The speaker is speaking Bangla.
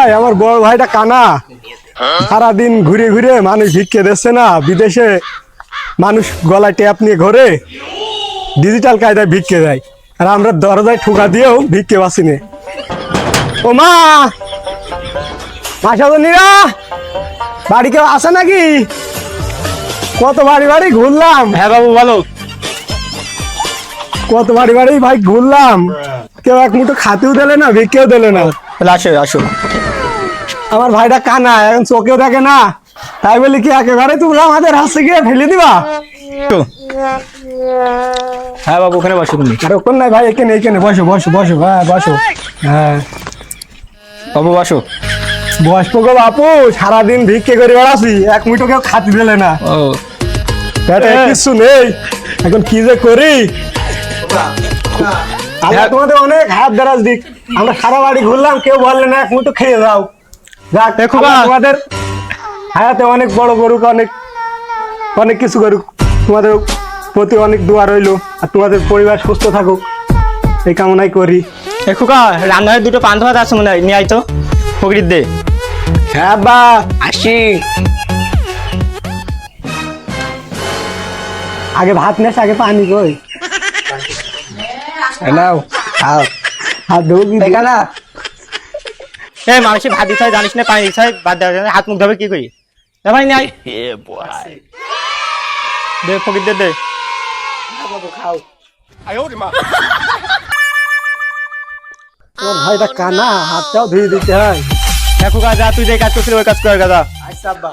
ভাই, আমার বড় ভাইটা কানা, সারাদিন ঘুরে ঘুরে মানুষ ভিক্ষে দিচ্ছে না, বিদেশে মানুষ গলায় ট্যাপ নিয়ে ঘরে ডিজিটাল কায়দায় ভিক্ষে দেয়, আর আমরা দরজায় ঠোকা দিয়েও ভিক্ষে বাঁচি নে। ও মা, মাসাদনীরা বাড়ি কেউ আসে নাকি? কত বাড়ি বাড়ি ঘুরলাম। হ্যাঁ বাবু বলো। কত বাড়ি বাড়ি ভাই ঘুরলাম, কেউ এক মুঠো খাতেও দিলে না, ভিক্ষেও দিলে না। তাহলে আসো আসো। আমার ভাইটা কানা, এখন চোখেও দেখে না, তাই বলি কি একেবারে তোমরা আমাদের হাসে গিয়ে ফেলে দিবা? হ্যাঁ বাবু ওখানে বসো তুমি। আর ওখানে নাই ভাই, এখানে এখানে বসো বসো বসো, হ্যাঁ বসো। হ্যাঁ বাবু বসো। বসবো গো বাপু, সারাদিন ভিক্ষে করে বেড়াচ্ছি, এক মুঠো কেউ খাতে দিলে না, ও পেটে কিছু নেই, এখন কি যে করি। আমরা তোমাদের অনেক হাত দারাজ দিক, আমরা সারা বাড়ি ঘুরলাম, কেউ বললে না এক মুঠো খেয়ে যাও। যাক, খোকা। আল্লাহ তোমাদের হায়াতে অনেক বড় করুক, অনেক অনেক কিছু করুক, তোমাদের প্রতি অনেক দোয়া রইলো, আর তোমাদের পরিবার সুস্থ থাকুক, এই কামনাই করি। এ খোকা, রান্নায় দুটো পান্তা ভাত আছে মনে হয়, নিয়ে আয় তো ফকির দে। হ্যাঁ বা আসি, আগে ভাত নেস, আগে পানি কই নাও, খাও, হাত ধোবো কি না? এই মানুষের ভাত দিতে হয় জানিস না, পানি দিতে হয়, ভাত দেওয়া যায় না, হাত মুখ ধোবে কি করি? এ ভাই নাই দে, ফকির দে দে। খাও। তোর ভাইটা কানা, হাতটাও ধুয়ে দিতে হয়। এ খোকা যা, তুই যে কাজ করছিলি ওই কাজ কর গাদা। আচ্ছা আব্বা।